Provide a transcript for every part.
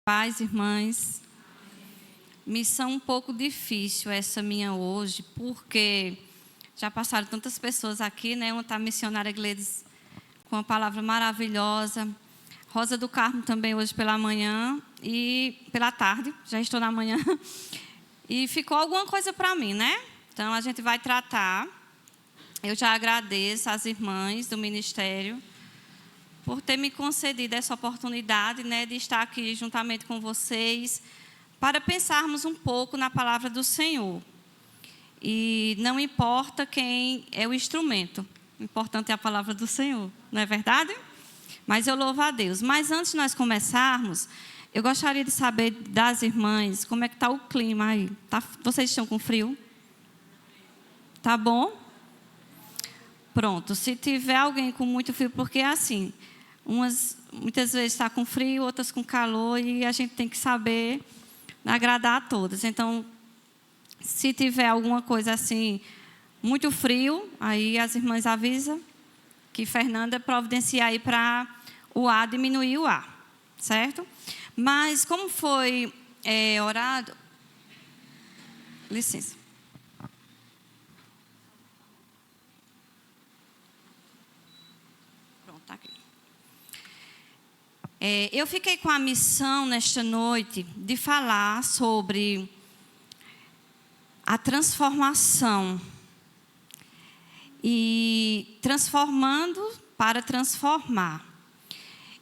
Paz, irmãs. Missão um pouco difícil essa minha hoje, porque já passaram tantas pessoas aqui, né? Uma está a missionária Gledes com uma palavra maravilhosa. Rosa do Carmo também hoje pela manhã e pela tarde, já estou na manhã. E ficou alguma coisa para mim, né? Então a gente vai tratar. Eu já agradeço às irmãs do ministério por ter me concedido essa oportunidade, né, de estar aqui juntamente com vocês para pensarmos um pouco na palavra do Senhor. E não importa quem é o instrumento, o importante é a palavra do Senhor, não é verdade? Mas eu louvo a Deus. Mas antes de nós começarmos, eu gostaria de saber das irmãs como é que está o clima aí. Vocês estão com frio? Tá bom? Pronto, se tiver alguém com muito frio, porque é assim, muitas vezes está com frio, outras com calor, e a gente tem que saber agradar a todas. Então, se tiver alguma coisa assim, muito frio, aí as irmãs avisam que Fernanda providencia aí para o ar, diminuir o ar, certo? Mas como foi orado... Licença. Pronto, está aqui. Eu fiquei com a missão nesta noite de falar sobre a transformação e transformando para transformar.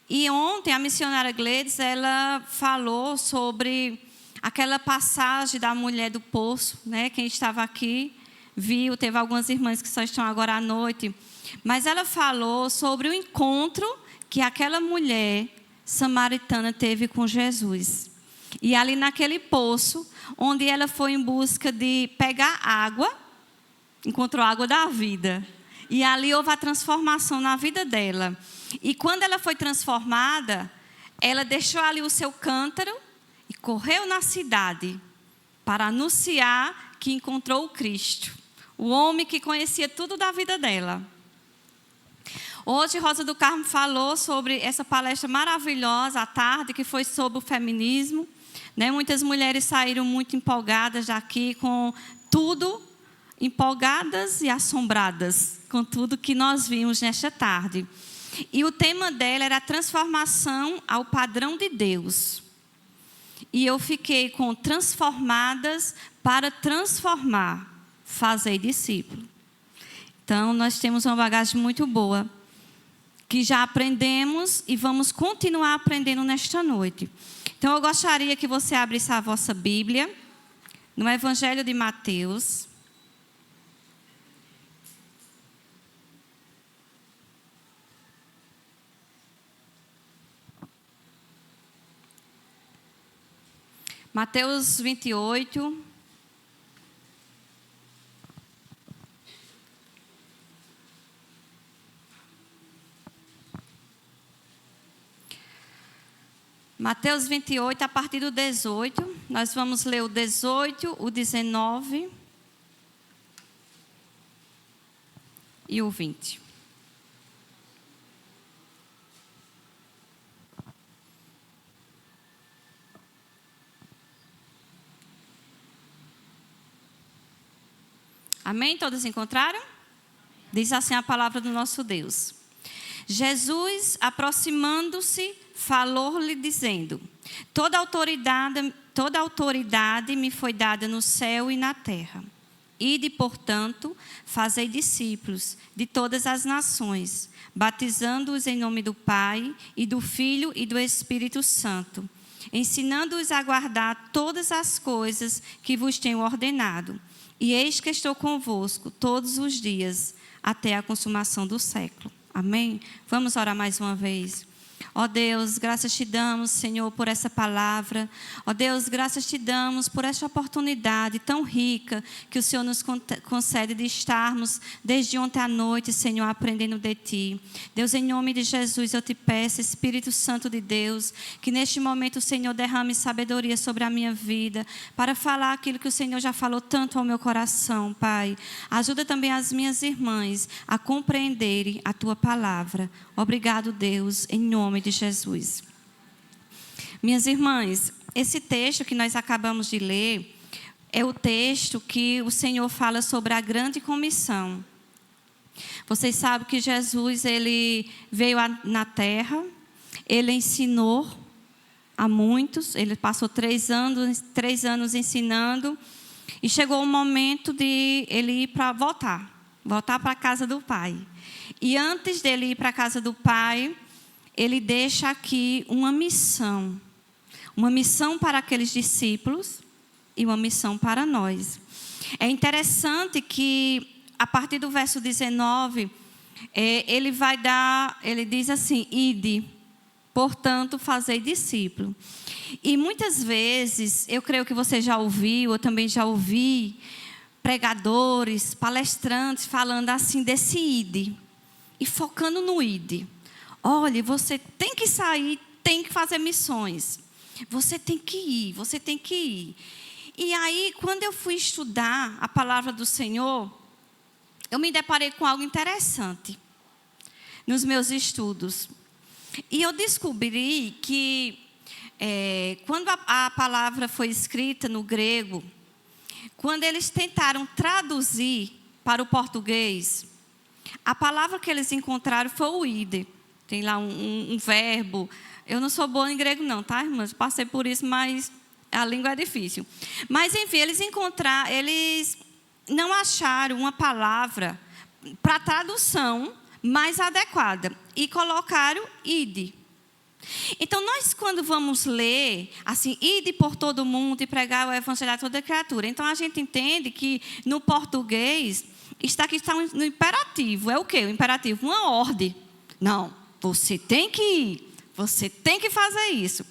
E ontem a missionária Gledes, ela falou sobre aquela passagem da mulher do poço, né? Quem estava aqui viu, teve algumas irmãs que só estão agora à noite, mas ela falou sobre o encontro que aquela mulher samaritana teve com Jesus. E ali naquele poço, onde ela foi em busca de pegar água, encontrou a água da vida. E ali houve a transformação na vida dela. E quando ela foi transformada, ela deixou ali o seu cântaro e correu na cidade para anunciar que encontrou o Cristo, o homem que conhecia tudo da vida dela. Hoje, Rosa do Carmo falou sobre essa palestra maravilhosa à tarde, que foi sobre o feminismo. Né? Muitas mulheres saíram muito empolgadas daqui com tudo, empolgadas e assombradas com tudo que nós vimos nesta tarde. E o tema dela era a transformação ao padrão de Deus. E eu fiquei com transformadas para transformar, fazer discípulo. Então, nós temos uma bagagem muito boa, que já aprendemos e vamos continuar aprendendo nesta noite. Então, eu gostaria que você abrisse a vossa Bíblia no Evangelho de Mateus. Mateus 28. Mateus 28, a partir do 18, nós vamos ler o 18, o 19 e o 20. Amém? Todos encontraram? Diz assim a palavra do nosso Deus. Jesus, aproximando-se, falou-lhe dizendo: Toda autoridade me foi dada no céu e na terra. Ide, portanto, fazei discípulos de todas as nações, batizando-os em nome do Pai, e do Filho e do Espírito Santo, ensinando-os a guardar todas as coisas que vos tenho ordenado. E eis que estou convosco todos os dias, até a consumação do século. Amém? Vamos orar mais uma vez. Ó Deus, graças te damos, Senhor, por essa palavra. Ó Deus, graças te damos por essa oportunidade tão rica que o Senhor nos concede de estarmos desde ontem à noite, Senhor, aprendendo de ti. Deus, em nome de Jesus, eu te peço, Espírito Santo de Deus, que neste momento o Senhor derrame sabedoria sobre a minha vida, para falar aquilo que o Senhor já falou tanto ao meu coração, Pai. Ajuda também as minhas irmãs a compreenderem a tua palavra. Obrigado, Deus, em nome de Jesus. Minhas irmãs, esse texto que nós acabamos de ler é o texto que o Senhor fala sobre a grande comissão. Vocês sabem que Jesus, ele veio na terra, ele ensinou a muitos, ele passou 3 anos ensinando, e chegou o momento de ele ir para voltar para a casa do Pai. E antes dele ir para a casa do Pai, ele deixa aqui uma missão para aqueles discípulos e uma missão para nós. É interessante que, a partir do verso 19, ele diz assim: ide, portanto, fazei discípulo. E muitas vezes, eu creio que você já ouviu, eu também já ouvi, pregadores, palestrantes falando assim desse ide, e focando no ide. Olha, você tem que sair, tem que fazer missões. Você tem que ir, você tem que ir. E aí, quando eu fui estudar a palavra do Senhor, eu me deparei com algo interessante nos meus estudos. E eu descobri que, quando a palavra foi escrita no grego, quando eles tentaram traduzir para o português, a palavra que eles encontraram foi o ide. Tem lá um verbo. Eu não sou boa em grego não, tá, irmãs? Passei por isso, mas a língua é difícil. Mas, enfim, eles não acharam uma palavra para tradução mais adequada. E colocaram ide. Então, nós quando vamos ler, assim, ide por todo mundo e pregar o evangelho a toda criatura. Então, a gente entende que no português, está no imperativo. É o quê? O imperativo, uma ordem. Não, você tem que ir. Você tem que fazer isso.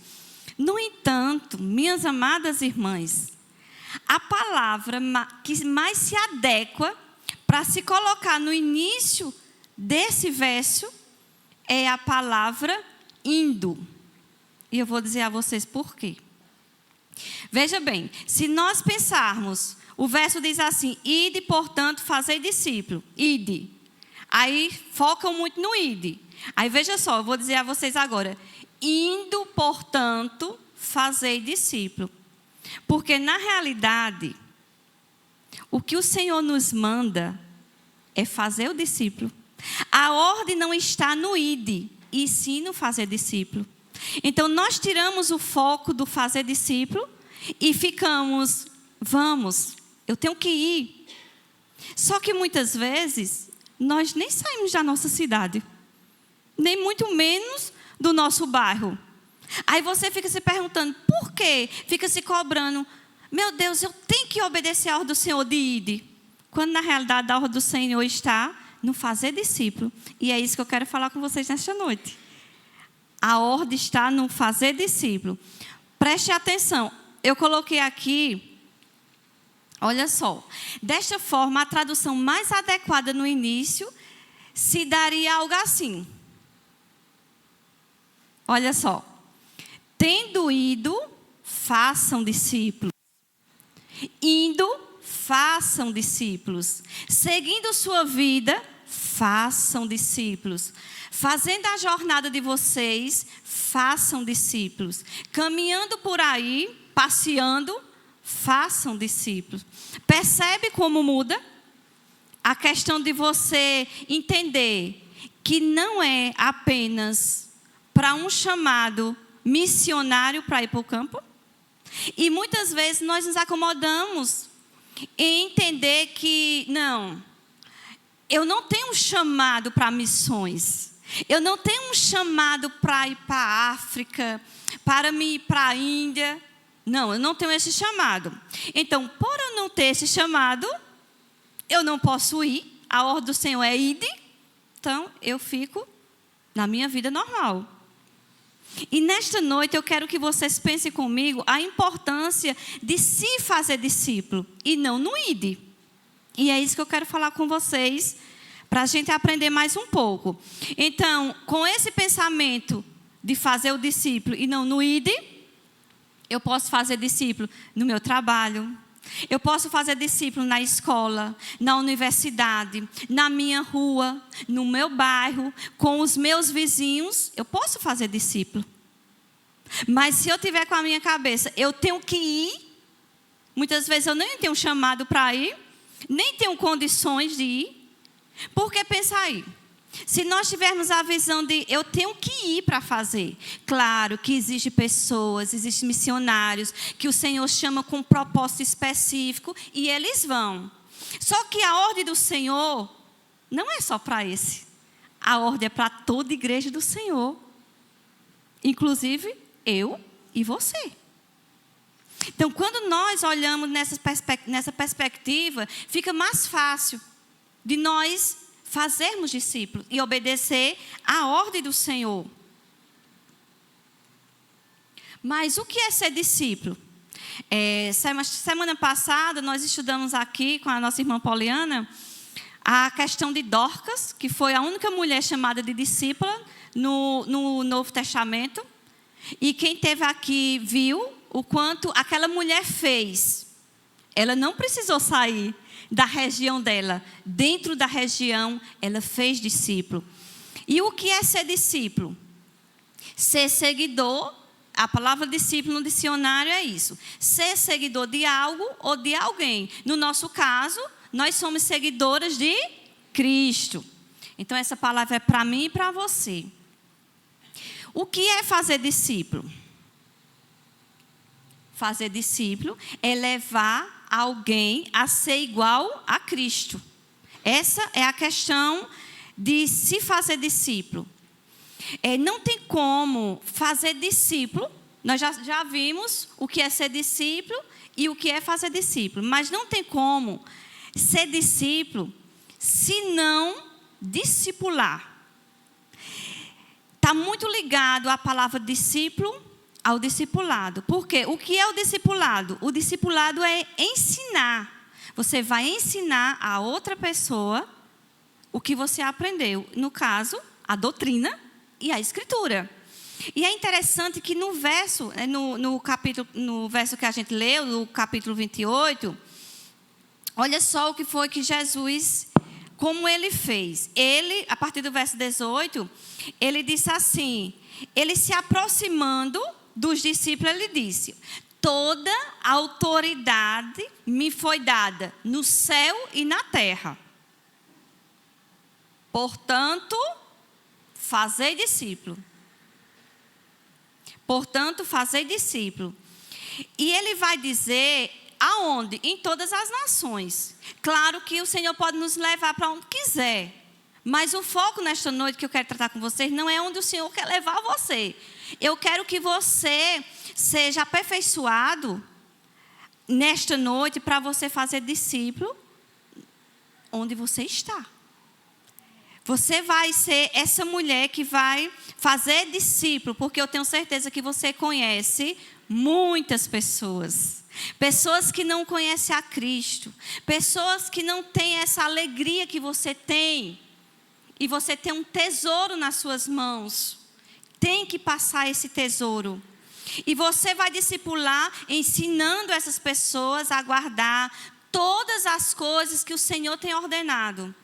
No entanto, minhas amadas irmãs, a palavra que mais se adequa para se colocar no início desse verso é a palavra indo. E eu vou dizer a vocês por quê. Veja bem, se nós pensarmos, o verso diz assim: ide, portanto, fazei discípulo. Ide. Aí focam muito no ide. Aí veja só, eu vou dizer a vocês agora: indo, portanto, fazei discípulo. Porque na realidade, o que o Senhor nos manda é fazer o discípulo. A ordem não está no ide, e sim no fazer discípulo. Então nós tiramos o foco do fazer discípulo e ficamos, vamos, eu tenho que ir. Só que muitas vezes nós nem saímos da nossa cidade, nem muito menos do nosso bairro. Aí você fica se perguntando, por quê? Fica se cobrando, meu Deus, eu tenho que obedecer a ordem do Senhor de ide. Quando na realidade a ordem do Senhor está no fazer discípulo. E é isso que eu quero falar com vocês nesta noite. A ordem está no fazer discípulo. Preste atenção, eu coloquei aqui, olha só. Desta forma, a tradução mais adequada no início se daria algo assim. Olha só. Tendo ido, façam discípulos. Indo, façam discípulos. Seguindo sua vida, façam discípulos. Fazendo a jornada de vocês, façam discípulos. Caminhando por aí, passeando, façam discípulos. Percebe como muda? A questão de você entender que não é apenas para um chamado missionário para ir para o campo. E muitas vezes nós nos acomodamos em entender que, não, eu não tenho um chamado para missões. Eu não tenho um chamado para ir para a África, para ir para a Índia. Não, eu não tenho esse chamado. Então, por eu não ter esse chamado, eu não posso ir. A ordem do Senhor é ide. Então, eu fico na minha vida normal. E nesta noite eu quero que vocês pensem comigo a importância de se fazer discípulo e não no ide. E é isso que eu quero falar com vocês, para a gente aprender mais um pouco. Então, com esse pensamento de fazer o discípulo e não no ide, eu posso fazer discípulo no meu trabalho, eu posso fazer discípulo na escola, na universidade, na minha rua, no meu bairro, com os meus vizinhos. Eu posso fazer discípulo. Mas se eu tiver com a minha cabeça, eu tenho que ir, muitas vezes eu nem tenho chamado para ir, nem tenho condições de ir. Porque pensa aí, se nós tivermos a visão de eu tenho que ir para fazer, claro que existem pessoas, existem missionários que o Senhor chama com um propósito específico e eles vão. Só que a ordem do Senhor não é só para esse. A ordem é para toda a igreja do Senhor. Inclusive eu e você. Então, quando nós olhamos nessa perspectiva, fica mais fácil de nós fazermos discípulos e obedecer à ordem do Senhor. Mas o que é ser discípulo? Semana passada, nós estudamos aqui com a nossa irmã Poliana a questão de Dorcas, que foi a única mulher chamada de discípula no Novo Testamento. E quem esteve aqui viu o quanto aquela mulher fez. Ela não precisou sair da região dela. Dentro da região, ela fez discípulo. E o que é ser discípulo? Ser seguidor, a palavra discípulo no dicionário é isso. Ser seguidor de algo ou de alguém. No nosso caso, nós somos seguidoras de Cristo. Então, essa palavra é para mim e para você. O que é fazer discípulo? Fazer discípulo é levar alguém a ser igual a Cristo. Essa é a questão de se fazer discípulo. Não tem como fazer discípulo. Nós já vimos o que é ser discípulo e o que é fazer discípulo. Mas não tem como ser discípulo se não discipular. Está muito ligado a palavra discípulo ao discipulado. Por quê? O que é o discipulado? O discipulado é ensinar. Você vai ensinar a outra pessoa o que você aprendeu. No caso, a doutrina e a escritura. E é interessante que no verso que a gente leu, no capítulo 28, olha só o que foi que Jesus, como ele fez. Ele, a partir do verso 18, ele disse assim, ele se aproximando dos discípulos, ele disse: toda a autoridade me foi dada no céu e na terra. Portanto, fazei discípulo. Portanto, fazei discípulo. E ele vai dizer aonde? Em todas as nações. Claro que o Senhor pode nos levar para onde quiser. Mas o foco nesta noite que eu quero tratar com vocês não é onde o Senhor quer levar você. Eu quero que você seja aperfeiçoado nesta noite para você fazer discípulo onde você está. Você vai ser essa mulher que vai fazer discípulo, porque eu tenho certeza que você conhece muitas pessoas. Pessoas que não conhecem a Cristo. Pessoas que não têm essa alegria que você tem. E você tem um tesouro nas suas mãos. Tem que passar esse tesouro. E você vai discipular ensinando essas pessoas a guardar todas as coisas que o Senhor tem ordenado.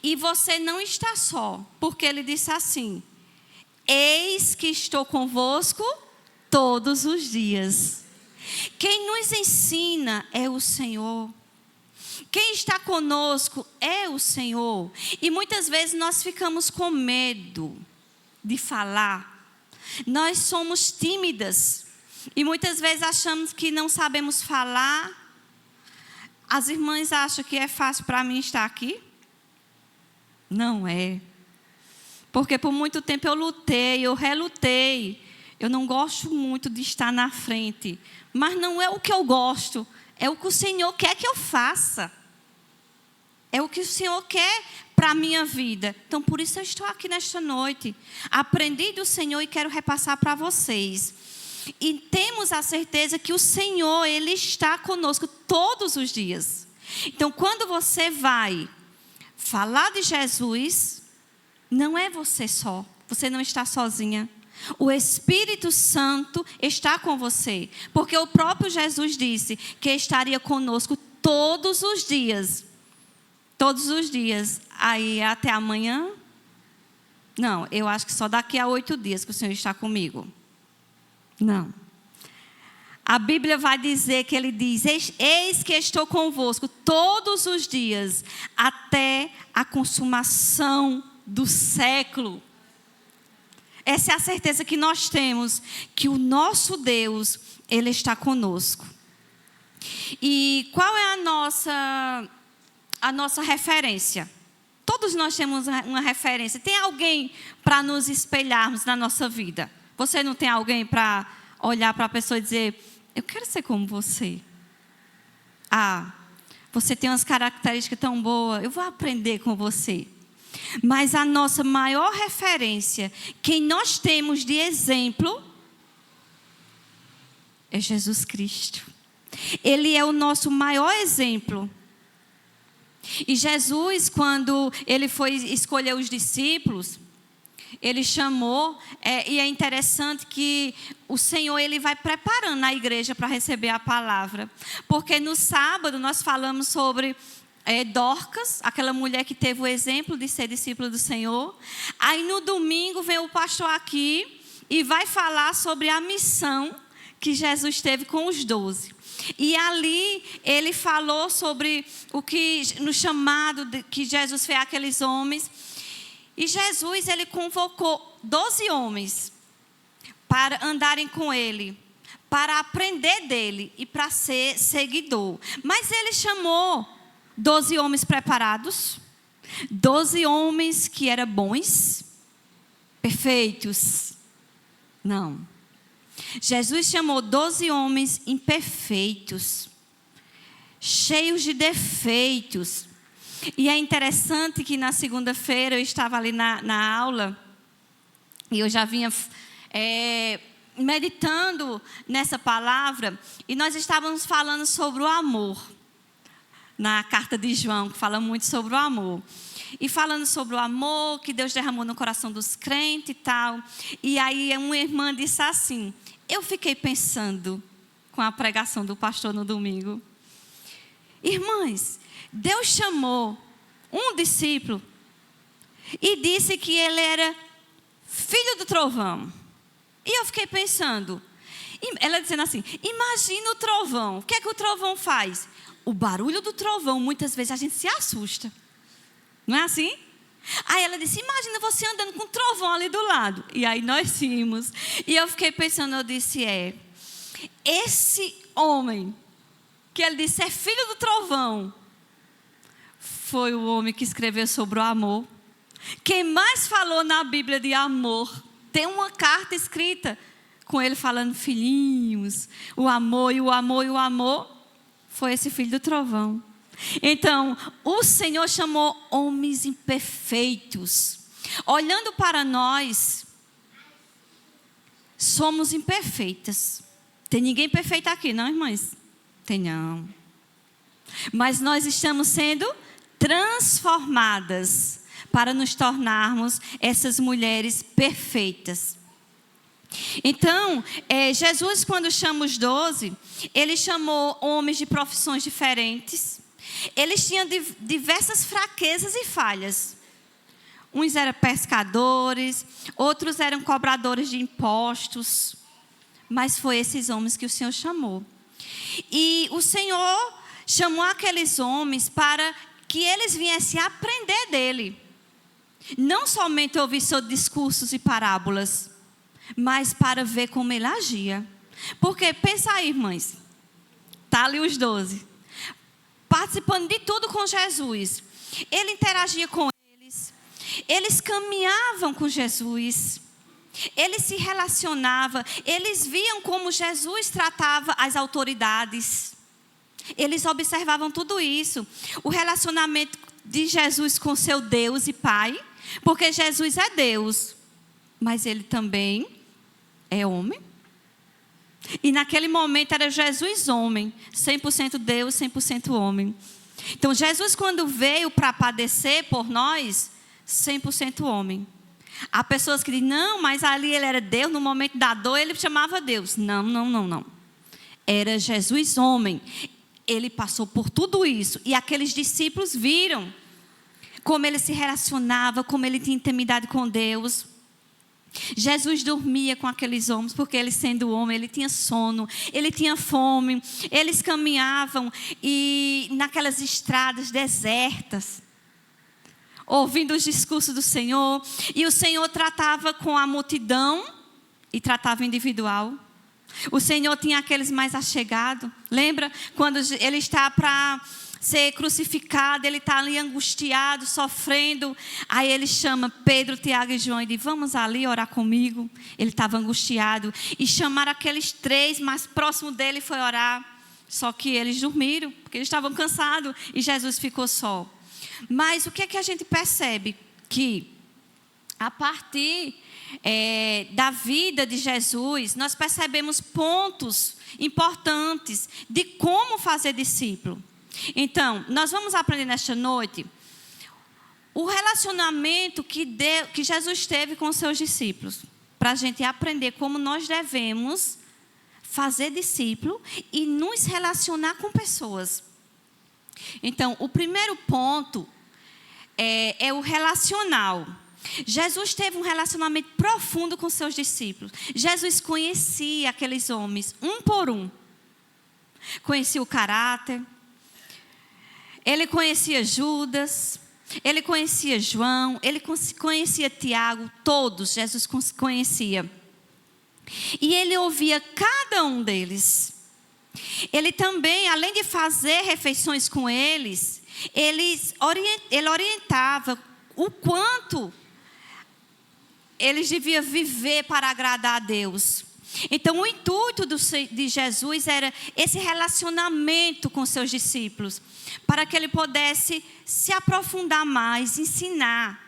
E você não está só, porque ele disse assim: eis que estou convosco todos os dias. Quem nos ensina é o Senhor. Quem está conosco é o Senhor. E muitas vezes nós ficamos com medo de falar. Nós somos tímidas. E muitas vezes achamos que não sabemos falar. As irmãs acham que é fácil para mim estar aqui? Não é. Porque por muito tempo eu lutei, eu relutei. Eu não gosto muito de estar na frente. Mas não é o que eu gosto. É o que o Senhor quer que eu faça. É o que o Senhor quer para a minha vida. Então, por isso eu estou aqui nesta noite. Aprendi do Senhor e quero repassar para vocês. E temos a certeza que o Senhor, Ele está conosco todos os dias. Então, quando você vai falar de Jesus, não é você só. Você não está sozinha. O Espírito Santo está com você. Porque o próprio Jesus disse que estaria conosco todos os dias. Todos os dias. Aí até amanhã. Não, eu acho que só daqui a 8 dias que o Senhor está comigo. Não. A Bíblia vai dizer que ele diz: eis que estou convosco todos os dias, até a consumação do século. Essa é a certeza que nós temos, que o nosso Deus, Ele está conosco. E qual é a nossa referência? Todos nós temos uma referência. Tem alguém para nos espelharmos na nossa vida? Você não tem alguém para olhar para a pessoa e dizer: eu quero ser como você. Ah, você tem umas características tão boas, eu vou aprender com você. Mas a nossa maior referência, quem nós temos de exemplo, é Jesus Cristo. Ele é o nosso maior exemplo. E Jesus, quando ele foi escolher os discípulos, ele chamou, e é interessante que o Senhor, ele vai preparando a igreja para receber a palavra. Porque no sábado nós falamos sobre Dorcas, aquela mulher que teve o exemplo de ser discípula do Senhor. Aí no domingo vem o pastor aqui e vai falar sobre a missão que Jesus teve com os 12. E ali ele falou sobre o que, no chamado que Jesus fez àqueles homens. E Jesus, ele convocou 12 homens para andarem com ele, para aprender dele e para ser seguidor. Mas ele chamou 12 homens preparados, 12 homens que eram bons, perfeitos. Não. Jesus chamou 12 homens imperfeitos, cheios de defeitos. E é interessante que na segunda-feira eu estava ali na aula e eu já vinha meditando nessa palavra e nós estávamos falando sobre o amor. Na carta de João, que fala muito sobre o amor. E falando sobre o amor que Deus derramou no coração dos crentes e tal. E aí uma irmã disse assim: eu fiquei pensando com a pregação do pastor no domingo. Irmãs, Deus chamou um discípulo e disse que ele era filho do trovão. E eu fiquei pensando, ela dizendo assim: imagina o trovão. O que é que o trovão faz? O barulho do trovão, muitas vezes a gente se assusta. Não é assim? Aí ela disse: imagina você andando com um trovão ali do lado. E aí nós vimos. E eu fiquei pensando, eu disse: esse homem, que ele disse é filho do trovão, foi o homem que escreveu sobre o amor. Quem mais falou na Bíblia de amor, tem uma carta escrita com ele falando filhinhos, o amor e o amor e o amor. Foi esse filho do trovão. Então, o Senhor chamou homens imperfeitos. Olhando para nós, somos imperfeitas. Tem ninguém perfeito aqui, não, irmãs? Tem não. Mas nós estamos sendo transformadas para nos tornarmos essas mulheres perfeitas. Então, Jesus, quando chama os 12, ele chamou homens de profissões diferentes. Eles tinham diversas fraquezas e falhas. Uns eram pescadores, outros eram cobradores de impostos. Mas foi esses homens que o Senhor chamou. E o Senhor chamou aqueles homens para que eles viessem aprender dele. Não somente ouvir seus discursos e parábolas, mas para ver como ele agia. Porque, pensa aí, irmãs, está ali os 12, participando de tudo com Jesus. Ele interagia com eles caminhavam com Jesus, eles se relacionavam, eles viam como Jesus tratava as autoridades, eles observavam tudo isso, o relacionamento de Jesus com seu Deus e Pai, porque Jesus é Deus, mas ele também é homem. E naquele momento era Jesus homem, 100% Deus, 100% homem. Então Jesus, quando veio para padecer por nós, 100% homem. Há pessoas que dizem: não, mas ali ele era Deus, no momento da dor ele chamava Deus. Não. Era Jesus homem. Ele passou por tudo isso. E aqueles discípulos viram como ele se relacionava, como ele tinha intimidade com Deus. Jesus dormia com aqueles homens, porque ele sendo homem, ele tinha sono, ele tinha fome. Eles caminhavam e naquelas estradas desertas, ouvindo os discursos do Senhor. E o Senhor tratava com a multidão e tratava individual. O Senhor tinha aqueles mais achegados. Lembra quando ele está para ser crucificado, ele está ali angustiado, sofrendo. Aí ele chama Pedro, Tiago e João e diz: vamos ali orar comigo. Ele estava angustiado. E chamaram aqueles 3 mais próximos dele e foi orar. Só que eles dormiram, porque eles estavam cansados e Jesus ficou só. Mas o que é que a gente percebe? Que a partir da vida de Jesus, nós percebemos pontos importantes de como fazer discípulo. Então, nós vamos aprender nesta noite o relacionamento que Jesus teve com os seus discípulos, para a gente aprender como nós devemos fazer discípulo e nos relacionar com pessoas. Então, o primeiro ponto é o relacional. Jesus teve um relacionamento profundo com seus discípulos. Jesus conhecia aqueles homens, um por um. Conhecia o caráter. Ele conhecia Judas. Ele conhecia João. Ele conhecia Tiago. Todos Jesus conhecia. E ele ouvia cada um deles. Ele também, além de fazer refeições com eles, ele orientava o quanto eles deviam viver para agradar a Deus. Então, o intuito de Jesus era esse relacionamento com seus discípulos, para que ele pudesse se aprofundar mais, ensinar.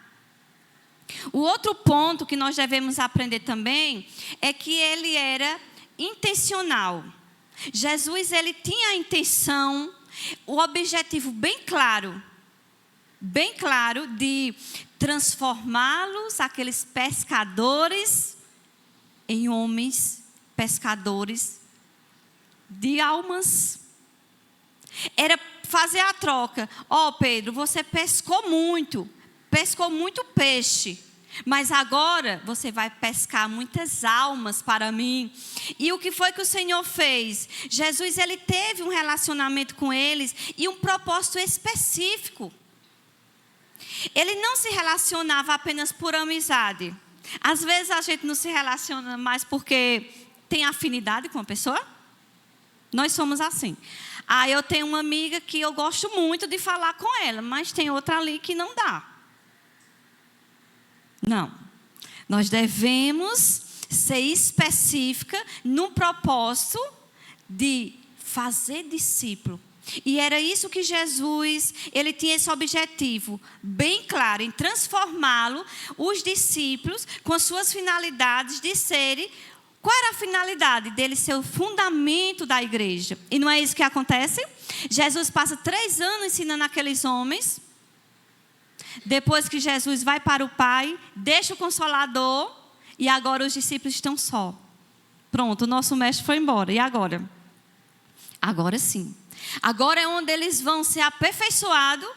O outro ponto que nós devemos aprender também é que ele era intencional. Jesus, ele tinha a intenção, o objetivo bem claro de transformá-los, aqueles pescadores, em homens pescadores de almas. Era fazer a troca. Pedro, você pescou muito peixe, mas agora você vai pescar muitas almas para mim. E o que foi que o Senhor fez? Jesus, ele teve um relacionamento com eles e um propósito específico. Ele não se relacionava apenas por amizade. Às vezes a gente não se relaciona mais porque tem afinidade com a pessoa. Nós somos assim. Eu tenho uma amiga que eu gosto muito de falar com ela, mas tem outra ali que não dá. Não. Nós devemos ser específica no propósito de fazer discípulo. E era isso que Jesus, ele tinha esse objetivo bem claro, em transformá-lo, os discípulos, com as suas finalidades de serem. Qual era a finalidade dele ser o fundamento da igreja? E não é isso que acontece? Jesus passa 3 anos ensinando aqueles homens. Depois que Jesus vai para o Pai, deixa o Consolador, e agora os discípulos estão só. Pronto, o nosso mestre foi embora. E agora? Agora sim. Agora é onde eles vão ser aperfeiçoados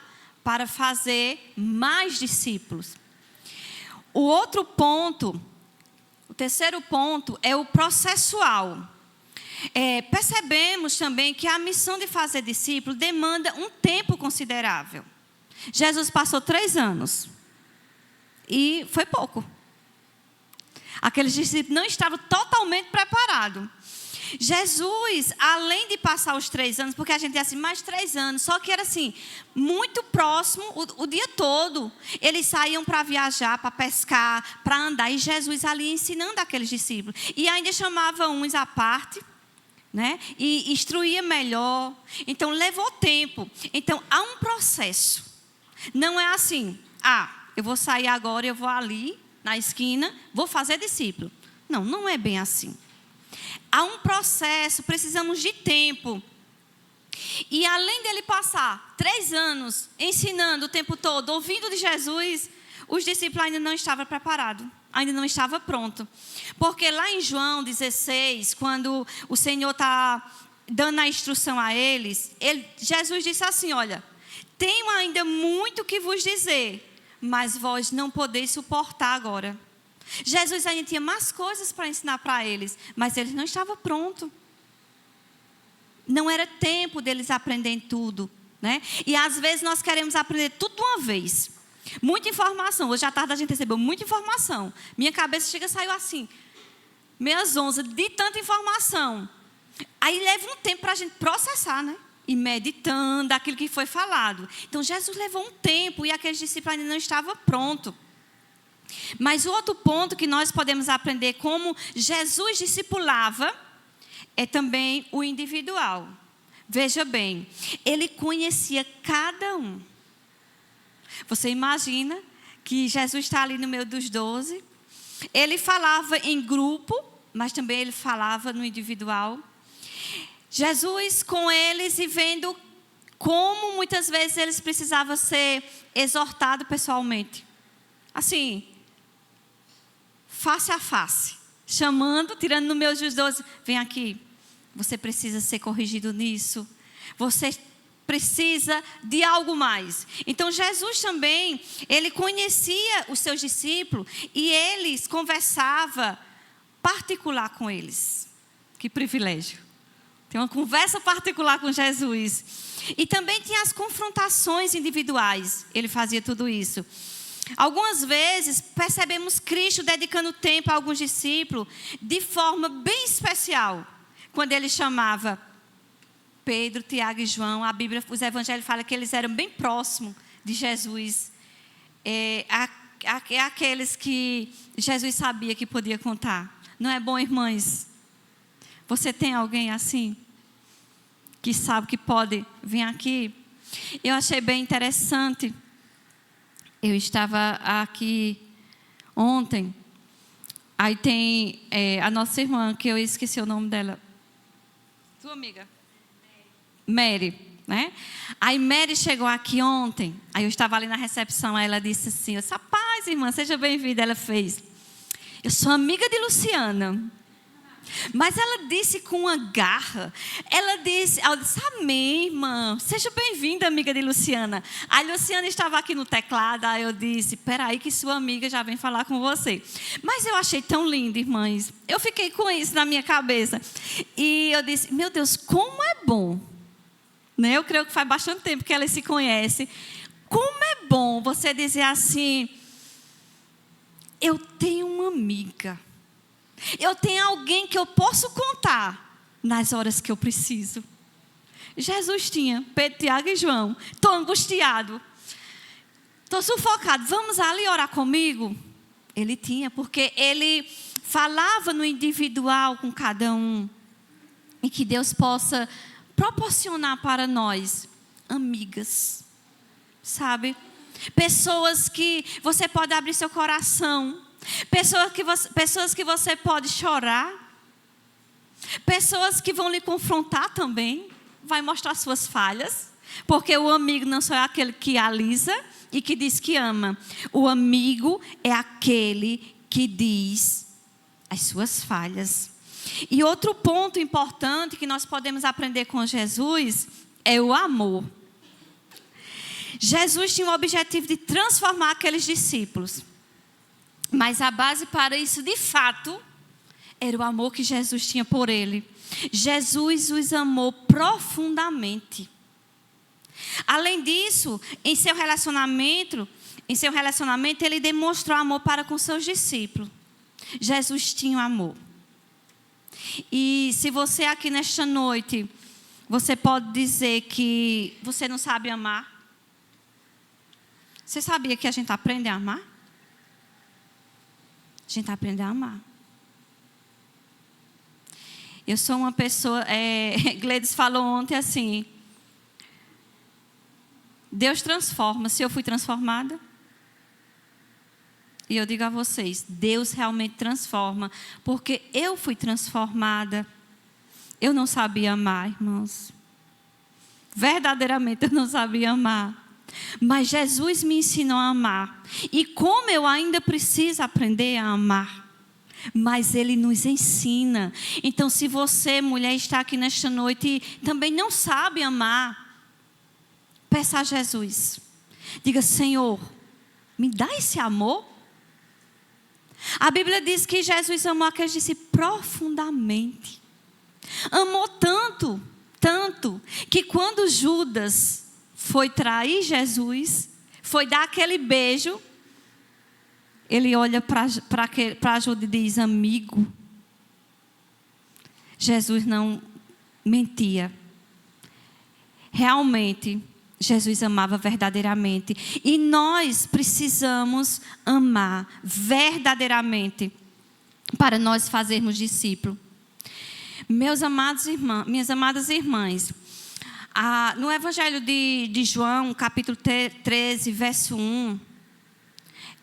para fazer mais discípulos. O outro ponto, o terceiro ponto, é o processual. Percebemos também que a missão de fazer discípulo demanda um tempo considerável. Jesus passou 3 anos e foi pouco. Aqueles discípulos não estavam totalmente preparados. Jesus, além de passar os 3 anos, porque a gente diz assim, mais 3 anos, só que era assim, muito próximo, o dia todo. Eles saíam para viajar, para pescar, para andar, e Jesus ali ensinando aqueles discípulos. E ainda chamava uns à parte, né? E instruía melhor. Então, levou tempo. Então, há um processo. Não é assim, eu vou sair agora, eu vou ali, na esquina, vou fazer discípulo. Não, não é bem assim. Há um processo, precisamos de tempo. E além dele passar 3 anos ensinando o tempo todo, ouvindo de Jesus, os discípulos ainda não estavam preparados, ainda não estavam prontos. Porque lá em João 16, quando o Senhor está dando a instrução a eles, Jesus disse assim, olha, tenho ainda muito que vos dizer, mas vós não podeis suportar agora. Jesus ainda tinha mais coisas para ensinar para eles, mas eles não estavam prontos. Não era tempo deles aprenderem tudo, né? E às vezes nós queremos aprender tudo de uma vez. Muita informação. Hoje à tarde a gente recebeu muita informação. Minha cabeça chega e saiu assim, meia zonza de tanta informação. Aí leva um tempo para a gente processar, né? E meditando aquilo que foi falado. Então Jesus levou um tempo e aqueles discípulos ainda não estavam prontos. Mas o outro ponto que nós podemos aprender como Jesus discipulava é também o individual. Veja bem, ele conhecia cada um. Você imagina que Jesus está ali no meio dos 12. Ele falava em grupo, mas também ele falava no individual. Jesus com eles e vendo como muitas vezes eles precisavam ser exortados pessoalmente. Assim, face a face. Chamando, tirando no meio dos 12. Vem aqui, você precisa ser corrigido nisso. Você precisa de algo mais. Então Jesus também, ele conhecia os seus discípulos e eles conversava particular com eles. Que privilégio. Tem uma conversa particular com Jesus. E também tinha as confrontações individuais. Ele fazia tudo isso. Algumas vezes percebemos Cristo dedicando tempo a alguns discípulos de forma bem especial. Quando ele chamava Pedro, Tiago e João, a Bíblia, os evangelhos falam que eles eram bem próximos de Jesus. Aqueles que Jesus sabia que podia contar. Não é bom, irmãs? Você tem alguém assim? Que sabe que pode vir aqui? Eu achei bem interessante. Eu estava aqui ontem. Aí tem a nossa irmã, que eu esqueci o nome dela. Sua amiga? Mary, né? Aí Mary chegou aqui ontem. Aí eu estava ali na recepção. Aí ela disse assim: rapaz, irmã, seja bem-vinda. Ela fez: eu sou amiga de Luciana. Mas ela disse com uma garra. Ela disse: amém, irmã, seja bem-vinda, amiga de Luciana. A Luciana estava aqui no teclado. Aí eu disse: peraí que sua amiga já vem falar com você. Mas eu achei tão lindo, irmãs. Eu fiquei com isso na minha cabeça. E eu disse: meu Deus, como é bom, né? Eu creio que faz bastante tempo que elas se conhecem. Como é bom você dizer assim: eu tenho uma amiga. Eu tenho alguém que eu posso contar nas horas que eu preciso. Jesus tinha Pedro, Tiago e João. Estou angustiado. Estou sufocado. Vamos ali orar comigo? Ele tinha, porque ele falava no individual com cada um. E que Deus possa proporcionar para nós amigas. Sabe? Pessoas que você pode abrir seu coração. Pessoas que você pode chorar. Pessoas que vão lhe confrontar também. Vai mostrar suas falhas. Porque o amigo não só é aquele que alisa e que diz que ama. O amigo é aquele que diz as suas falhas. E outro ponto importante que nós podemos aprender com Jesus é o amor. Jesus tinha o objetivo de transformar aqueles discípulos. Mas a base para isso, de fato, era o amor que Jesus tinha por ele. Jesus os amou profundamente. Além disso, em seu relacionamento, ele demonstrou amor para com seus discípulos. Jesus tinha amor. E se você aqui nesta noite, você pode dizer que você não sabe amar. Você sabia que a gente aprende a amar? A gente aprende a amar. Eu sou uma pessoa... Gleides falou ontem assim... Deus transforma. Se eu fui transformada... E eu digo a vocês... Deus realmente transforma. Porque eu fui transformada. Eu não sabia amar, irmãos. Verdadeiramente eu não sabia amar. Mas Jesus me ensinou a amar. E como eu ainda preciso aprender a amar. Mas Ele nos ensina. Então se você, mulher, está aqui nesta noite e também não sabe amar. Peça a Jesus. Diga: Senhor, me dá esse amor. A Bíblia diz que Jesus amou aqueles discípulos profundamente. Amou tanto, tanto, que quando Judas foi trair Jesus, foi dar aquele beijo, ele olha para Judas e diz: amigo. Jesus não mentia. Realmente, Jesus amava verdadeiramente. E nós precisamos amar verdadeiramente para nós fazermos discípulo. Meus amados irmãos, minhas amadas irmãs, no Evangelho de João, capítulo 13, verso 1,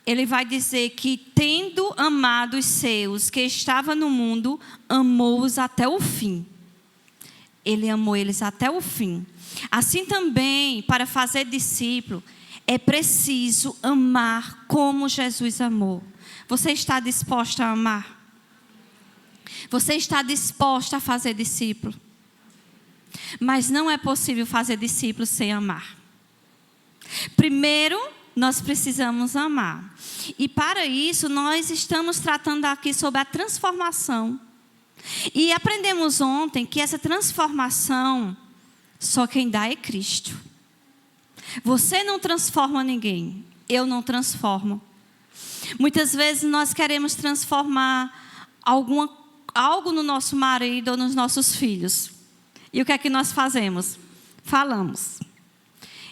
ele vai dizer que, tendo amado os seus que estavam no mundo, amou-os até o fim. Ele amou eles até o fim. Assim também, para fazer discípulo, é preciso amar como Jesus amou. Você está disposta a amar? Você está disposta a fazer discípulo? Mas não é possível fazer discípulo sem amar. Primeiro, nós precisamos amar. E para isso, nós estamos tratando aqui sobre a transformação. E aprendemos ontem que essa transformação, só quem dá é Cristo. Você não transforma ninguém. Eu não transformo. Muitas vezes nós queremos transformar algo no nosso marido ou nos nossos filhos. E o que é que nós fazemos? Falamos.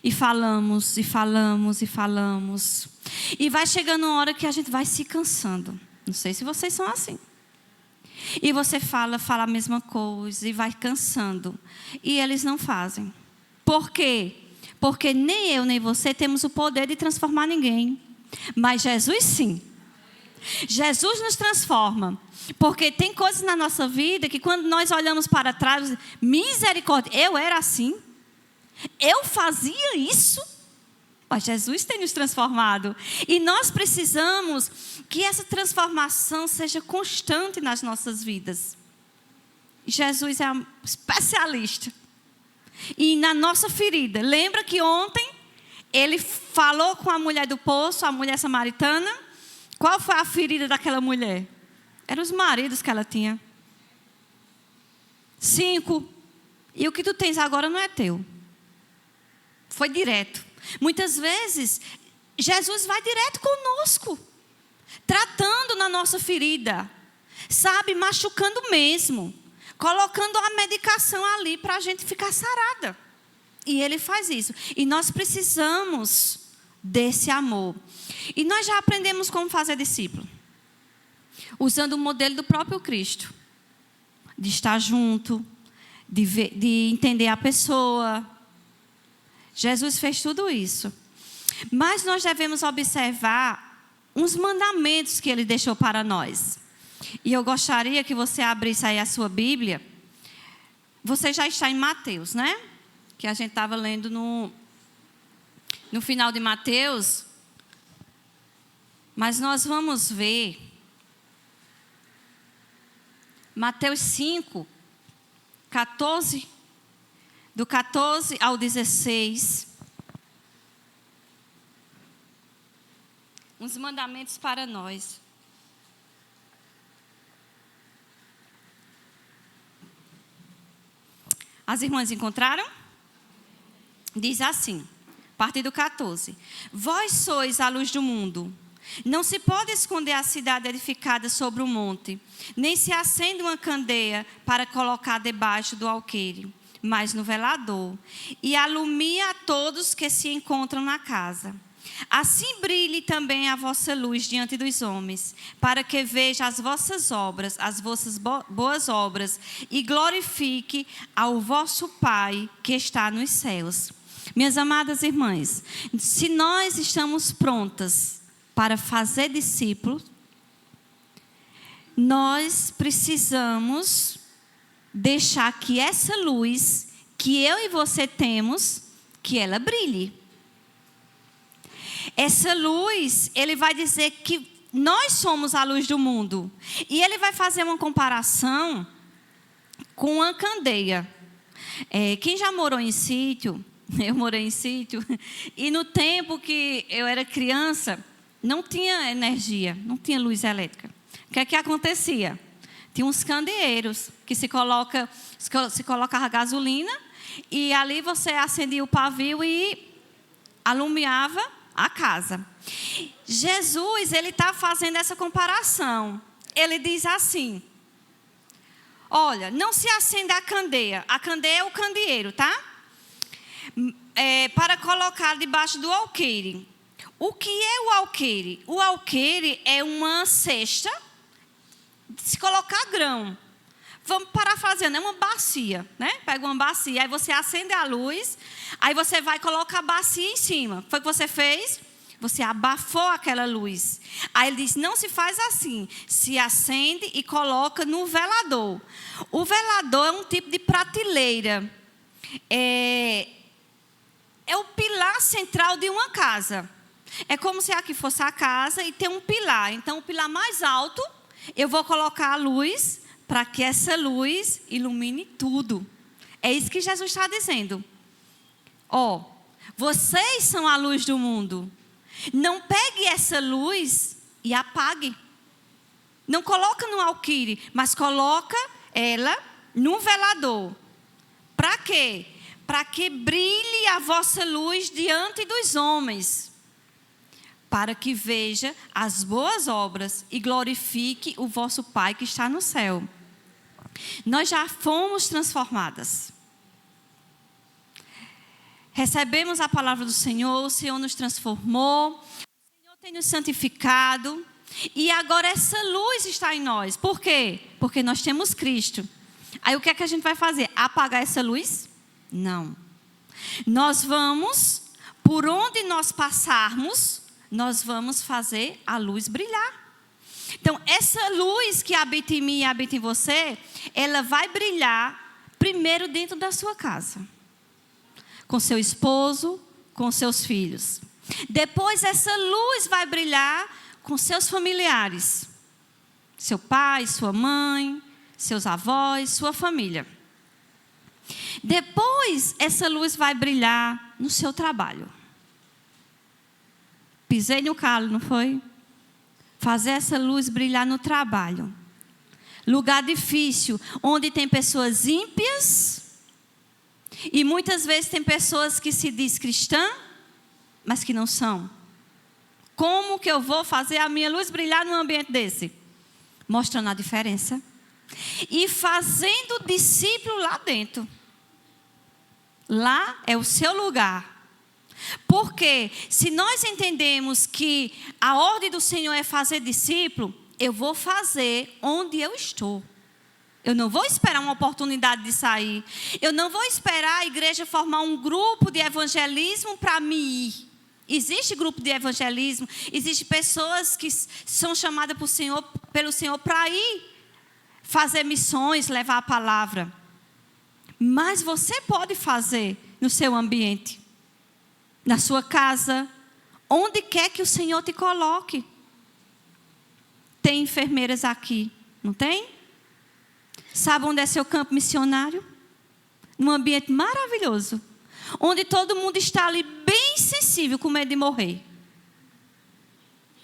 E falamos, e falamos, e falamos. E vai chegando uma hora que a gente vai se cansando. Não sei se vocês são assim. E você fala a mesma coisa e vai cansando. E eles não fazem. Por quê? Porque nem eu nem você temos o poder de transformar ninguém. Mas Jesus sim. Jesus nos transforma. Porque tem coisas na nossa vida que quando nós olhamos para trás, misericórdia, eu era assim. Eu fazia isso. Mas Jesus tem nos transformado. E nós precisamos que essa transformação seja constante nas nossas vidas. Jesus é um especialista. E na nossa ferida. Lembra que ontem ele falou com a mulher do poço, a mulher samaritana? Qual foi a ferida daquela mulher? Eram os maridos que ela tinha. 5. E o que tu tens agora não é teu. Foi direto. Muitas vezes, Jesus vai direto conosco, tratando na nossa ferida, sabe, machucando mesmo, colocando a medicação ali para a gente ficar sarada. E Ele faz isso. E nós precisamos desse amor. E nós já aprendemos como fazer discípulo, usando o modelo do próprio Cristo, de estar junto, de entender a pessoa. Jesus fez tudo isso. Mas nós devemos observar uns mandamentos que Ele deixou para nós. E eu gostaria que você abrisse aí a sua Bíblia. Você já está em Mateus, né? Que a gente estava lendo no final de Mateus. Mas nós vamos ver Mateus 5, 14, do 14 ao 16. Uns mandamentos para nós. As irmãs encontraram? Diz assim, a partir do 14. Vós sois a luz do mundo. Não se pode esconder a cidade edificada sobre o monte, nem se acende uma candeia para colocar debaixo do alqueire, mas no velador, e alumia a todos que se encontram na casa. Assim brilhe também a vossa luz diante dos homens, para que veja as vossas obras, as vossas boas obras, e glorifique ao vosso Pai que está nos céus. Minhas amadas irmãs, se nós estamos prontas para fazer discípulos, nós precisamos deixar que essa luz que eu e você temos, que ela brilhe. Essa luz, ele vai dizer que nós somos a luz do mundo. E ele vai fazer uma comparação com uma candeia. Quem já morou em sítio, Eu morei em sítio. E no tempo que eu era criança, não tinha energia, não tinha luz elétrica. O que é que acontecia? Tinha uns candeeiros que se colocava gasolina e ali você acendia o pavio e alumiava a casa. Jesus, ele está fazendo essa comparação. Ele diz assim: olha, não se acenda a candeia. A candeia é o candeeiro, tá? Para colocar debaixo do alqueire. O que é o alqueire? O alqueire é uma cesta de se colocar grão. Vamos parafraseando, é uma bacia, né? Pega uma bacia, aí você acende a luz, aí você vai colocar a bacia em cima. Foi o que você fez? Você abafou aquela luz. Aí ele diz, não se faz assim. Se acende e coloca no velador. O velador é um tipo de prateleira. É o pilar central de uma casa. É como se aqui fosse a casa e tem um pilar. Então, o pilar mais alto, eu vou colocar a luz para que essa luz ilumine tudo. É isso que Jesus está dizendo. Vocês são a luz do mundo. Não pegue essa luz e apague. Não coloca no alqueire, mas coloca ela no velador. Para quê? Para que brilhe a vossa luz diante dos homens, para que veja as boas obras e glorifique o vosso Pai que está no céu. Nós já fomos transformadas. Recebemos a palavra do Senhor, o Senhor nos transformou, o Senhor tem nos santificado, e agora essa luz está em nós. Por quê? Porque nós temos Cristo. Aí o que é que a gente vai fazer? Apagar essa luz? Não. Nós vamos, por onde nós passarmos, nós vamos fazer a luz brilhar. Então, essa luz que habita em mim e habita em você, ela vai brilhar primeiro dentro da sua casa. Com seu esposo, com seus filhos. Depois, essa luz vai brilhar com seus familiares. Seu pai, sua mãe, seus avós, sua família. Depois, essa luz vai brilhar no seu trabalho. Pisei no calo, não foi? Fazer essa luz brilhar no trabalho. Lugar difícil, onde tem pessoas ímpias. E muitas vezes tem pessoas que se diz cristã, mas que não são. Como que eu vou fazer a minha luz brilhar num ambiente desse? Mostrando a diferença. E fazendo discípulo lá dentro. Lá é o seu lugar. Porque se nós entendemos que a ordem do Senhor é fazer discípulo, eu vou fazer onde eu estou. Eu não vou esperar uma oportunidade de sair. Eu não vou esperar a igreja formar um grupo de evangelismo para me ir. Existe grupo de evangelismo, existem pessoas que são chamadas pelo Senhor para ir fazer missões, levar a palavra. Mas você pode fazer no seu ambiente, na sua casa, onde quer que o Senhor te coloque. Tem enfermeiras aqui, não tem? Sabe onde é seu campo missionário? Num ambiente maravilhoso, onde todo mundo está ali bem sensível, com medo de morrer.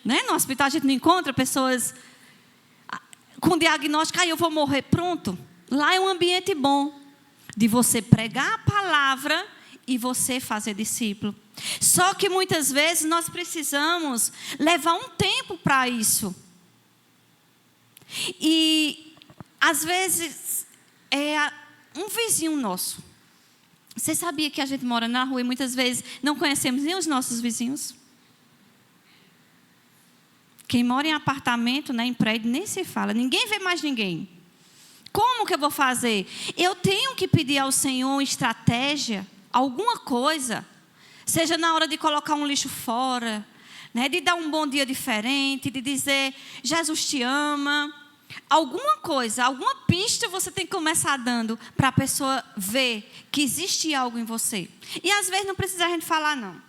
Né? No hospital a gente não encontra pessoas com diagnóstico, eu vou morrer, pronto. Lá é um ambiente bom, de você pregar a palavra e você fazer discípulo. Só que muitas vezes nós precisamos levar um tempo para isso. E às vezes é um vizinho nosso. Você sabia que a gente mora na rua e muitas vezes não conhecemos nem os nossos vizinhos? Quem mora em apartamento, né, em prédio, nem se fala. Ninguém vê mais ninguém. Como que eu vou fazer? Eu tenho que pedir ao Senhor estratégia, alguma coisa. Seja na hora de colocar um lixo fora, né, de dar um bom dia diferente, de dizer, Jesus te ama. Alguma coisa, alguma pista você tem que começar dando para a pessoa ver que existe algo em você. E às vezes não precisa a gente falar, não.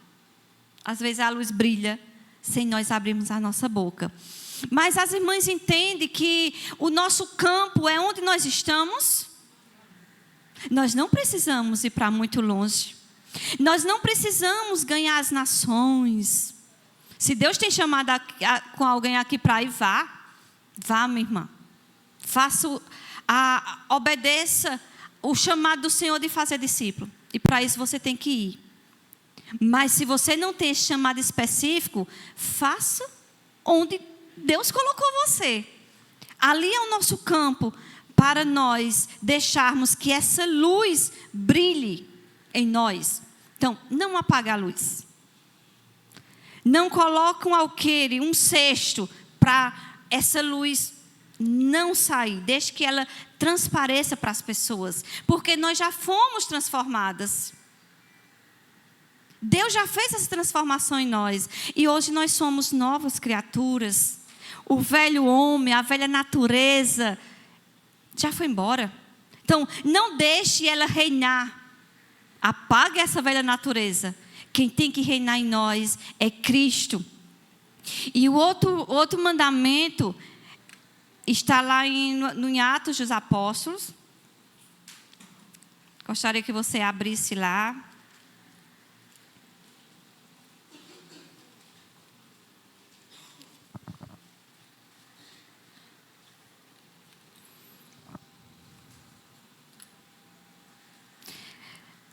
Às vezes a luz brilha sem nós abrirmos a nossa boca. Mas as irmãs entendem que o nosso campo é onde nós estamos. Nós não precisamos ir para muito longe. Nós não precisamos ganhar as nações. Se Deus tem chamado com alguém aqui para ir, vá, minha irmã. Obedeça o chamado do Senhor de fazer discípulo. E para isso você tem que ir. Mas se você não tem esse chamado específico, faça onde Deus colocou você. Ali é o nosso campo para nós deixarmos que essa luz brilhe em nós. Então, não apague a luz. Não coloque um alqueire, um cesto para essa luz não sair. Deixe que ela transpareça para as pessoas. Porque nós já fomos transformadas. Deus já fez essa transformação em nós. E hoje nós somos novas criaturas. O velho homem, a velha natureza já foi embora. Então, não deixe ela reinar. Apague essa velha natureza. Quem tem que reinar em nós é Cristo. E o outro mandamento está lá em Atos dos Apóstolos. Gostaria que você abrisse lá.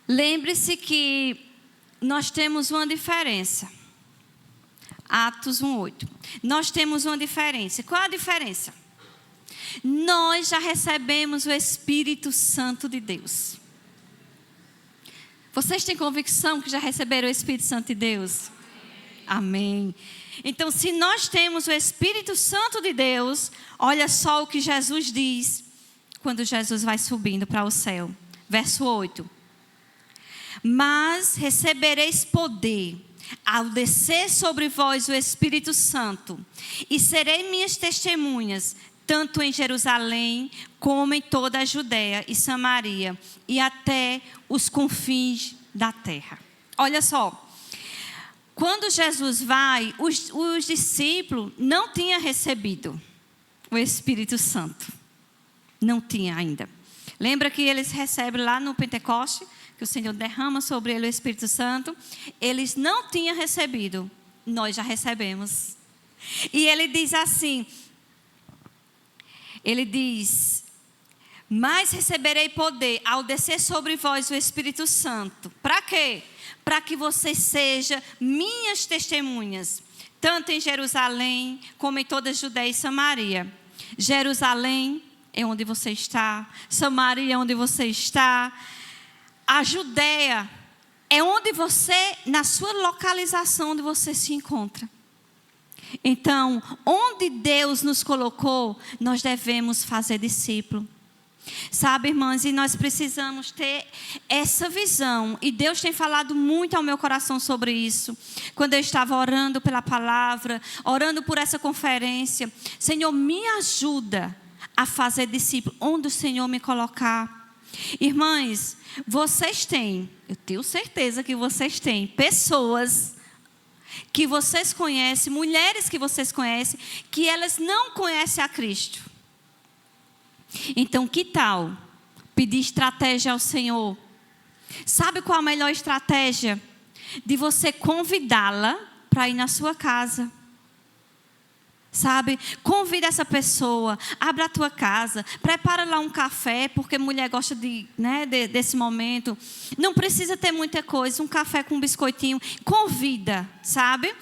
Lembre-se que nós temos uma diferença. Atos 1:8. Nós temos uma diferença. Qual a diferença? Nós já recebemos o Espírito Santo de Deus. Vocês têm convicção que já receberam o Espírito Santo de Deus? Amém. Então, se nós temos o Espírito Santo de Deus, olha só o que Jesus diz quando Jesus vai subindo para o céu. Verso 8. Mas recebereis poder ao descer sobre vós o Espírito Santo, e serei minhas testemunhas, tanto em Jerusalém, como em toda a Judéia e Samaria, e até os confins da terra. Olha só, quando Jesus vai, os discípulos não tinham recebido o Espírito Santo. Não tinha ainda. Lembra que eles recebem lá no Pentecoste, que o Senhor derrama sobre ele o Espírito Santo? Eles não tinham recebido, nós já recebemos. E ele diz assim, ele diz, mas receberei poder ao descer sobre vós o Espírito Santo. Para quê? Para que vocês sejam minhas testemunhas, tanto em Jerusalém, como em toda a Judéia e Samaria. Jerusalém é onde você está, Samaria é onde você está, a Judéia é onde você, na sua localização, onde você se encontra. Então, onde Deus nos colocou, nós devemos fazer discípulo. Sabe, irmãs, e nós precisamos ter essa visão. E Deus tem falado muito ao meu coração sobre isso. Quando eu estava orando pela palavra, orando por essa conferência. Senhor, me ajuda a fazer discípulo onde o Senhor me colocar. Irmãs, vocês têm, eu tenho certeza que vocês têm pessoas que vocês conhecem, mulheres que vocês conhecem, que elas não conhecem a Cristo. Então, que tal pedir estratégia ao Senhor? Sabe qual a melhor estratégia? De você convidá-la para ir na sua casa. Sabe, convida essa pessoa, abre a tua casa, prepara lá um café, porque mulher gosta desse momento. Não precisa ter muita coisa, um café com um biscoitinho, convida, sabe?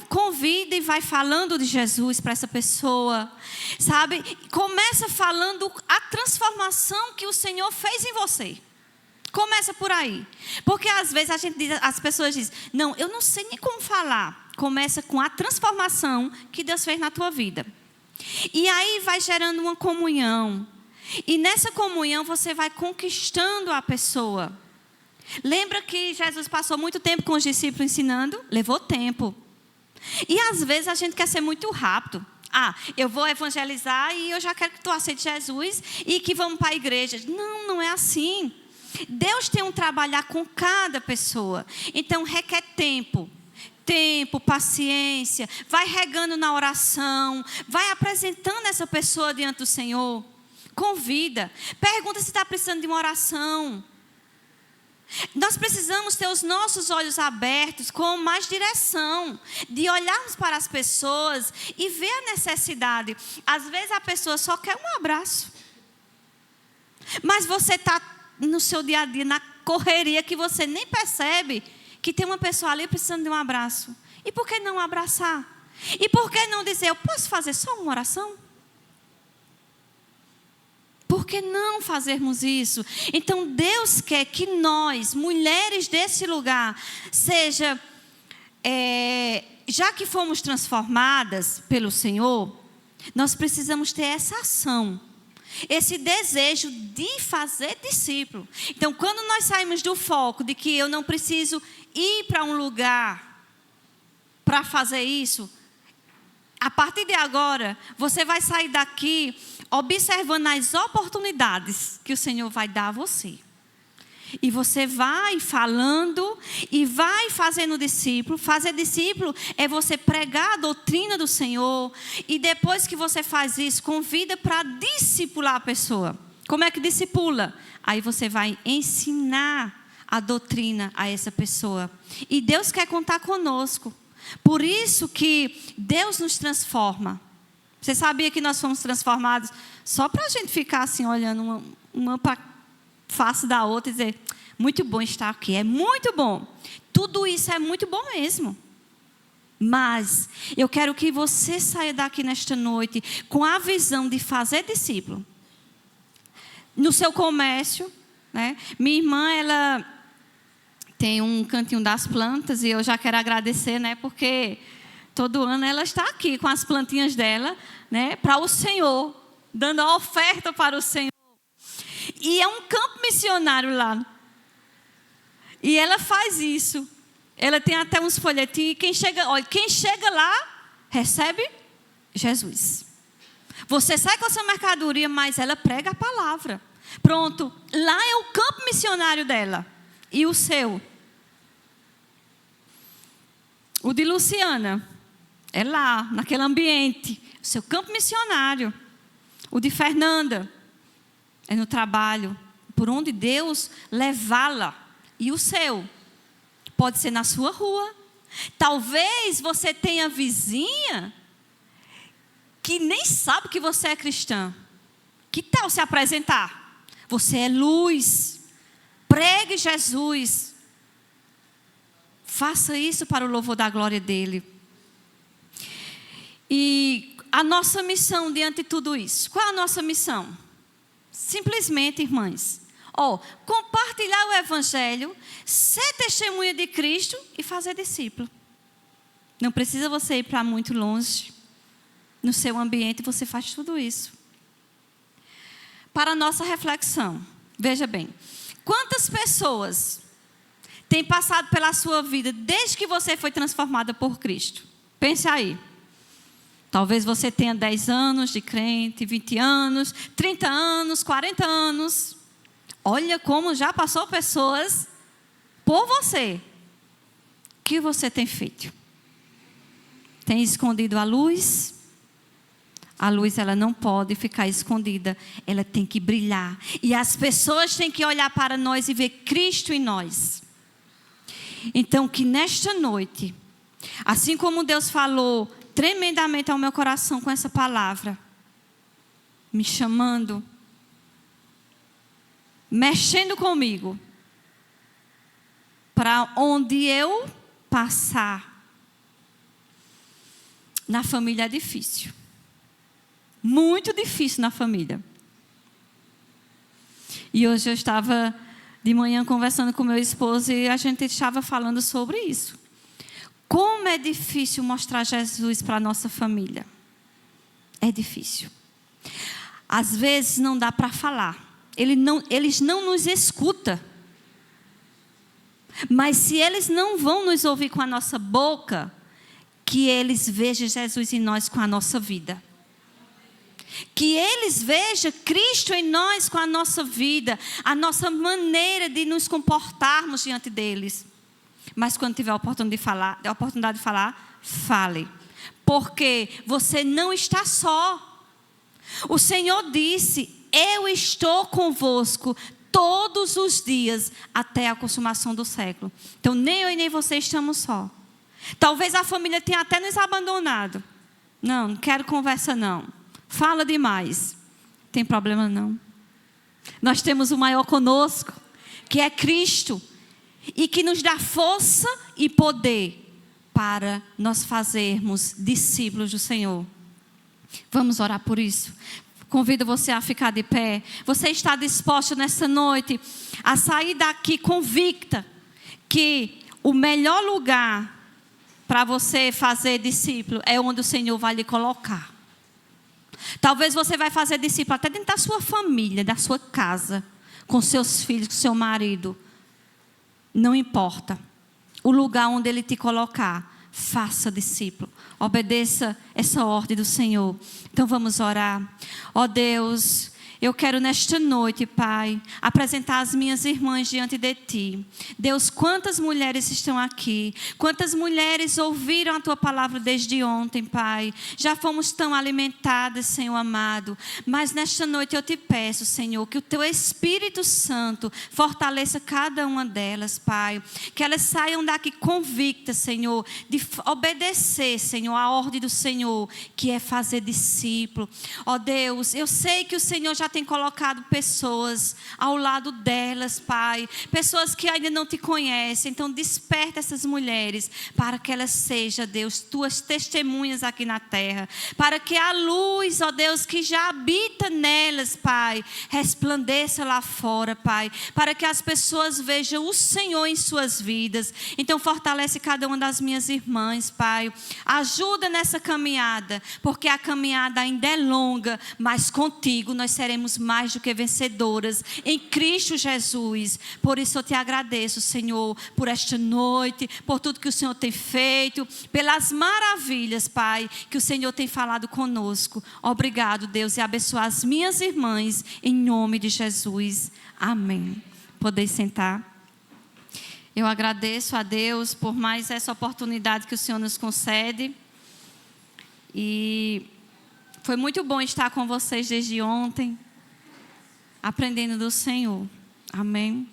Convida e vai falando de Jesus para essa pessoa, sabe? Começa falando a transformação que o Senhor fez em você. Começa por aí, porque às vezes as pessoas dizem, não, eu não sei nem como falar. Começa com a transformação que Deus fez na tua vida. E aí vai gerando uma comunhão. E nessa comunhão você vai conquistando a pessoa. Lembra que Jesus passou muito tempo com os discípulos ensinando? Levou tempo. E às vezes a gente quer ser muito rápido. Eu vou evangelizar e eu já quero que tu aceite Jesus e que vamos para a igreja. Não, não é assim. Deus tem um trabalhar com cada pessoa. Então requer tempo, paciência, vai regando na oração, vai apresentando essa pessoa diante do Senhor, convida, pergunta se está precisando de uma oração, Nós precisamos ter os nossos olhos abertos com mais direção, de olharmos para as pessoas e ver a necessidade. Às vezes a pessoa só quer um abraço, mas você está no seu dia a dia, na correria, que você nem percebe que tem uma pessoa ali precisando de um abraço. E por que não abraçar? E por que não dizer, eu posso fazer só uma oração? Por que não fazermos isso? Então Deus quer que nós, mulheres desse lugar, já que fomos transformadas pelo Senhor, nós precisamos ter essa ação, esse desejo de fazer discípulo. Então, quando nós saímos do foco de que eu não preciso ir para um lugar para fazer isso, a partir de agora, você vai sair daqui observando as oportunidades que o Senhor vai dar a você. E você vai falando e vai fazendo discípulo. Fazer discípulo é você pregar a doutrina do Senhor. E depois que você faz isso, convida para discipular a pessoa. Como é que discipula? Aí você vai ensinar a doutrina a essa pessoa. E Deus quer contar conosco. Por isso que Deus nos transforma. Você sabia que nós fomos transformados só para a gente ficar assim, olhando uma para a face da outra e dizer, muito bom estar aqui, é muito bom. Tudo isso é muito bom mesmo. Mas eu quero que você saia daqui nesta noite com a visão de fazer discípulo. No seu comércio, né? Minha irmã, ela tem um cantinho das plantas e eu já quero agradecer, né? Porque todo ano ela está aqui com as plantinhas dela, né? Para o Senhor, dando a oferta para o Senhor. E é um campo missionário lá. E ela faz isso. Ela tem até uns folhetinhos. E quem chega lá, recebe Jesus. Você sai com a sua mercadoria, mas ela prega a palavra. Pronto, lá é o campo missionário dela. E o seu? O de Luciana é lá, naquele ambiente. O seu campo missionário. O de Fernanda é no trabalho, por onde Deus levá-la. E o seu? Pode ser na sua rua. Talvez você tenha vizinha que nem sabe que você é cristã. Que tal se apresentar? Você é luz. Pregue Jesus. Faça isso para o louvor da glória dele. E a nossa missão diante de tudo isso. Qual é a nossa missão? Simplesmente, irmãs, compartilhar o evangelho, ser testemunha de Cristo e fazer discípulo. Não precisa você ir para muito longe. No seu ambiente você faz tudo isso. Para a nossa reflexão, veja bem, quantas pessoas têm passado pela sua vida desde que você foi transformada por Cristo? Pense aí. Talvez você tenha 10 anos de crente, 20 anos, 30 anos, 40 anos. Olha como já passou pessoas por você. O que você tem feito? Tem escondido a luz? A luz, ela não pode ficar escondida. Ela tem que brilhar. E as pessoas têm que olhar para nós e ver Cristo em nós. Então, que nesta noite, assim como Deus falou tremendamente ao meu coração com essa palavra, me chamando, mexendo comigo, para onde eu passar, na família é difícil, muito difícil na família. E hoje eu estava de manhã conversando com meu esposo e a gente estava falando sobre isso. Como é difícil mostrar Jesus para a nossa família. É difícil. Às vezes não dá para falar. Eles não nos escutam. Mas se eles não vão nos ouvir com a nossa boca, que eles vejam Jesus em nós com a nossa vida. Que eles vejam Cristo em nós com a nossa vida, a nossa maneira de nos comportarmos diante deles. Mas quando tiver a oportunidade de falar, fale. Porque você não está só. O Senhor disse, eu estou convosco todos os dias até a consumação do século. Então, nem eu e nem você estamos só. Talvez a família tenha até nos abandonado. Não quero conversa não. Fala demais. Tem problema não. Nós temos o maior conosco, que é Cristo, e que nos dá força e poder para nós fazermos discípulos do Senhor. Vamos orar por isso. Convido você a ficar de pé. Você está disposto nessa noite a sair daqui convicta que o melhor lugar para você fazer discípulo é onde o Senhor vai lhe colocar. Talvez você vai fazer discípulo até dentro da sua família, da sua casa, com seus filhos, com seu marido. Não importa. O lugar onde Ele te colocar, faça discípulo. Obedeça essa ordem do Senhor. Então vamos orar. Ó Deus, eu quero nesta noite, Pai, apresentar as minhas irmãs diante de Ti. Deus, quantas mulheres estão aqui, quantas mulheres ouviram a Tua palavra desde ontem, Pai. Já fomos tão alimentadas, Senhor amado. Mas nesta noite eu Te peço, Senhor, que o Teu Espírito Santo fortaleça cada uma delas, Pai. Que elas saiam daqui convictas, Senhor, de obedecer, Senhor, a ordem do Senhor, que é fazer discípulo. Ó Deus, eu sei que o Senhor já tem colocado pessoas ao lado delas, Pai. Pessoas que ainda não Te conhecem. Então desperta essas mulheres para que elas sejam, Deus, Tuas testemunhas aqui na terra. Para que a luz, ó Deus, que já habita nelas, Pai, resplandeça lá fora, Pai. Para que as pessoas vejam o Senhor em suas vidas. Então fortalece cada uma das minhas irmãs, Pai. Ajuda nessa caminhada, porque a caminhada ainda é longa, mas contigo nós seremos mais do que vencedoras em Cristo Jesus. Por isso eu Te agradeço, Senhor, por esta noite, por tudo que o Senhor tem feito, pelas maravilhas, Pai, que o Senhor tem falado conosco. Obrigado, Deus, e abençoa as minhas irmãs em nome de Jesus. Amém. Podeis sentar. Eu agradeço a Deus por mais essa oportunidade que o Senhor nos concede. E foi muito bom estar com vocês desde ontem, aprendendo do Senhor. Amém.